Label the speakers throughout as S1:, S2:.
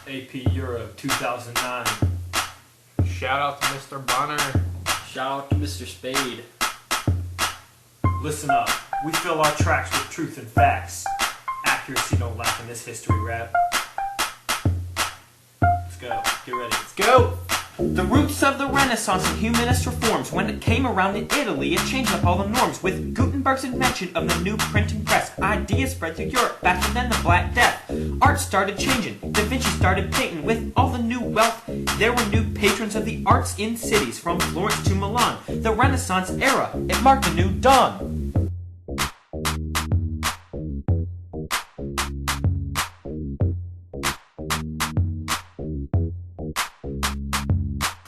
S1: AP Euro 2009.
S2: Shout out to Mr. Bonner.
S3: Shout out to Mr. Spade.
S1: Listen up, we fill our tracks with truth and facts. Accuracy don't lack in this history rap. Let's go, get ready.
S4: Let's go! The roots of the Renaissance and humanist reforms. When it came around in Italy, it changed up all the norms. With Gutenberg's invention of the new printing press, ideas spread through Europe faster than the Black Death. Art started changing, Da Vinci started painting. With all the new wealth, there were new patrons of the arts in cities, from Florence to Milan. The Renaissance era, it marked a new dawn.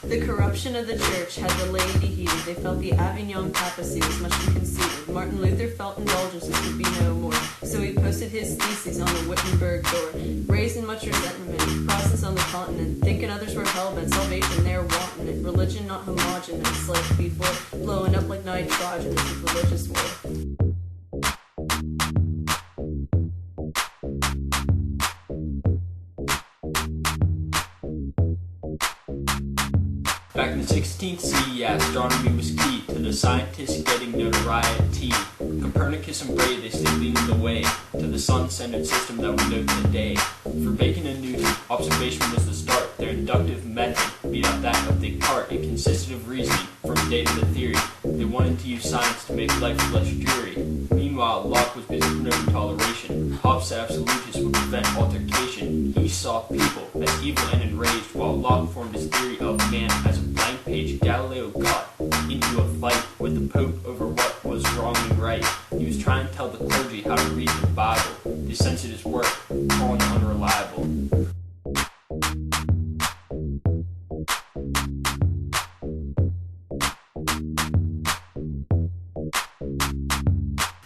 S5: The corruption of the church had the laity heated. They felt the Avignon papacy was much too conceited. Martin Luther felt indulgences could be no more, so he posted his theses on the Wittenberg door. Raising much resentment, Protestants on the continent, thinking others were hell-bent, salvation they're wanting it. Religion not homogenous like before, blowing up like nitrogenous with religious war.
S3: Back in the 16th CE, astronomy was key to the scientists getting notoriety. Copernicus and Bray, they still leading the way to the sun-centered system that we know today. For Bacon and Newton, observation was the start. Their inductive method beat out that of Descartes. It consisted of reasoning from data to theory. They wanted to use science to make life less dreary. Meanwhile, Locke was busy promoting toleration. Hobbes said absolutists would prevent altercation. He saw people as evil and enraged, while Locke formed his theory of man as a blank page. Galileo got into a fight with the Pope over what was wrong and right. He was trying to tell the clergy how to read the Bible. They censored his work, calling it unreliable.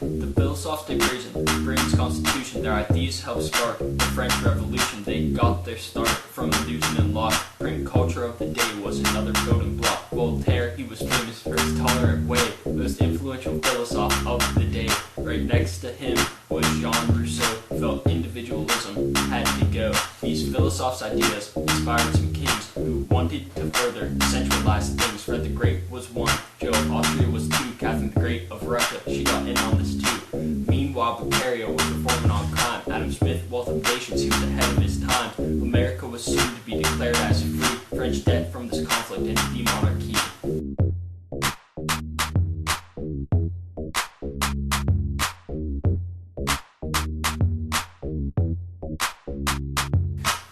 S3: The philosophic reason brings constitution. Their ideas helped spark the French Revolution. They got their start from Newton and Locke. Print culture of the day was another building block. Voltaire, he was famous for his tolerant way, most influential philosopher of the day. Right next to him was Jean Rousseau, felt individualism had to go. These philosophers' ideas inspired some kings who wanted to further centralize things. Fred the Great was one, Joe of Austria was two, Catherine the Great of Russia, she got in on this too. Meanwhile, Beccaria was reforming on crime. Adam Smith, Wealth of Nations, he was ahead of his time. America was soon to be declared as free. French debt from this conflict into the monarchy.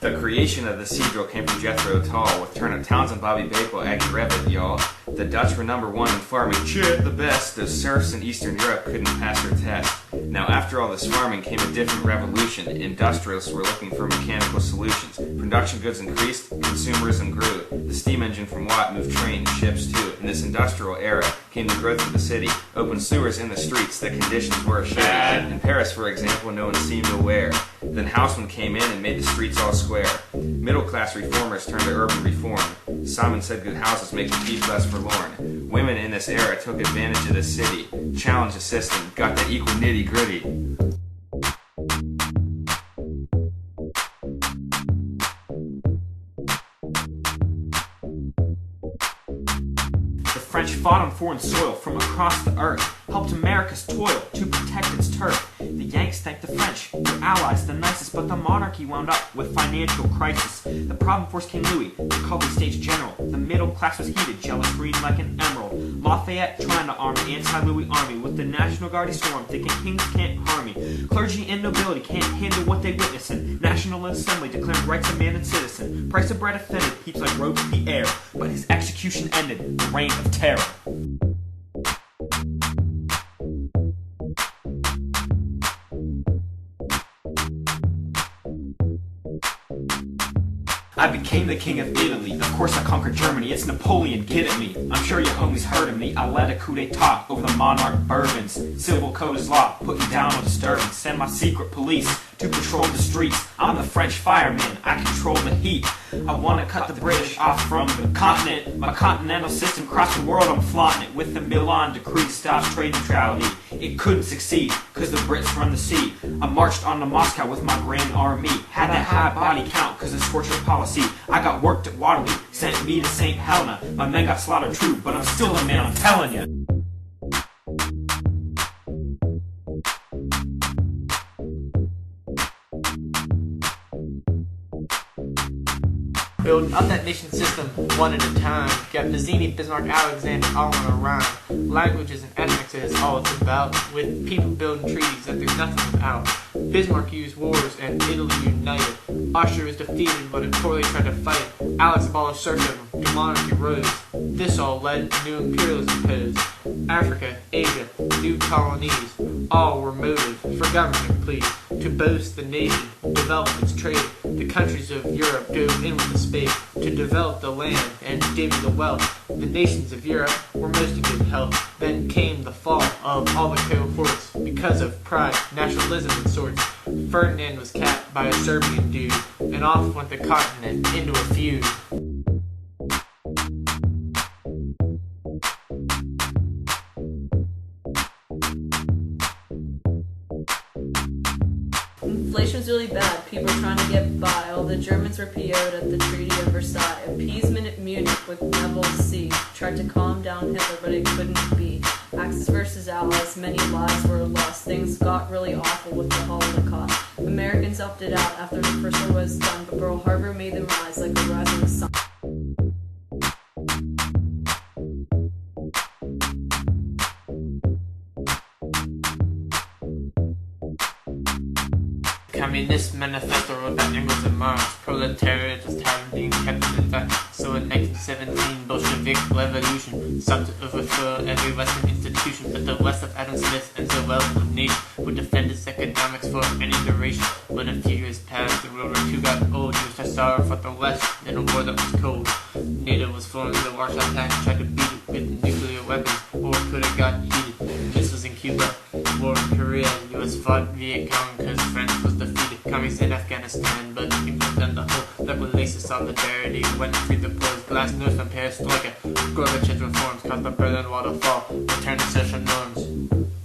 S6: The creation of the cathedral came from Jethro Tull, with Turnip Townsend, Bobby Bakewell, Aggie Revitt, y'all. The Dutch were number one in farming, shit, the best. Those serfs in Eastern Europe couldn't pass their test. Now after all this farming came a different revolution. Industrialists were looking for mechanical solutions. Production goods increased, consumerism grew. The steam engine from Watt moved trains, ships too. In this industrial era came the growth of the city. Open sewers in the streets, the conditions were shitty. In Paris, for example, no one seemed aware. Then Haussmann came in and made the streets all square. Middle-class reformers turned to urban reform. Simon said good houses make the people less forlorn. Women in this era took advantage of the city, challenged the system, got that equal nitty-gritty.
S4: The French fought on foreign soil from across the earth, helped America's toil to protect its turf. The Yanks thanked the French, their allies, the nicest, but the monarchy wound up with financial crisis. The problem forced King Louis to call the States General. The middle class was heated, jealous green like an emerald. Lafayette trying to arm the anti-Louis army. With the National Guard he swarmed, thinking kings can't harm me. Clergy and nobility can't handle what they witness, and National Assembly declaring rights of man and citizen. Price of bread offended, heaps like Robespierre, but his execution ended the reign of terror. I became the king of Italy. Of course I conquered Germany. It's Napoleon, get at me. I'm sure your homies heard of me. I led a coup d'etat over the monarch Bourbons. Civil code is law, putting down on disturbance. Send my secret police to patrol the streets. I'm the French fireman, I control the heat. I want to cut the British off from the continent. My continental system across the world, I'm flaunting it. With the Milan Decree stops trade neutrality. it couldn't succeed, cause the Brits run the sea. I marched on to Moscow with my grand army, had that high body count cause of scorcher policy. I got worked at Waterloo, sent me to St. Helena. My men got slaughtered true, but I'm still the man, I'm telling ya.
S2: Building up that nation system one at a time. Got Mazzini, Bismarck, Alexander all on a rhyme. Languages and ethnics is all it's about. With people building treaties that there's nothing without. Bismarck used wars and Italy united. Austria was defeated but it poorly tried to fight. Alex abolished serfdom, new monarchy rose. This all led to new imperialism posed. Africa, Asia, new colonies, all were motive for government please. To boast the nation, develop its trade. The countries of Europe dove in with the spade to develop the land and divvy the wealth. The nations of Europe were most in good health. Then came the fall of all the cohorts because of pride, nationalism, and sorts. Ferdinand was capped by a Serbian dude, and off went the continent into a feud.
S5: Inflation was really bad. People were trying to get by. All the Germans were PO'd at the Treaty of Versailles. Appeasement at Munich with Neville's siege. Tried to calm down Hitler, but it couldn't be. Axis versus Allies, many lives were lost. Things got really awful with the Holocaust. Americans opted out after the First War was done, but Pearl Harbor made them rise like a rising sun.
S2: Communist manifesto wrote by Engels and Marx. Proletariat was tired of being kept in the so in 1917 Bolshevik revolution sought to overthrow every Western institution. But the West of Adam Smith and the wealth of nation would defend its economics for any duration. But a few years passed, the World War II got old. Used to sorrow for the West in a war that was cold. NATO was formed, the Warsaw Pact tried to beat it with nuclear weapons, or could have got heated. Missiles in Cuba, war in Korea, US fought Viet Cong cause France was defeated. Communists in Afghanistan, but England and the whole Lebanese solidarity went and freed the poor. Glasnost and perestroika, Gorbachev's reforms caused the Berlin Wall to fall, return to social norms.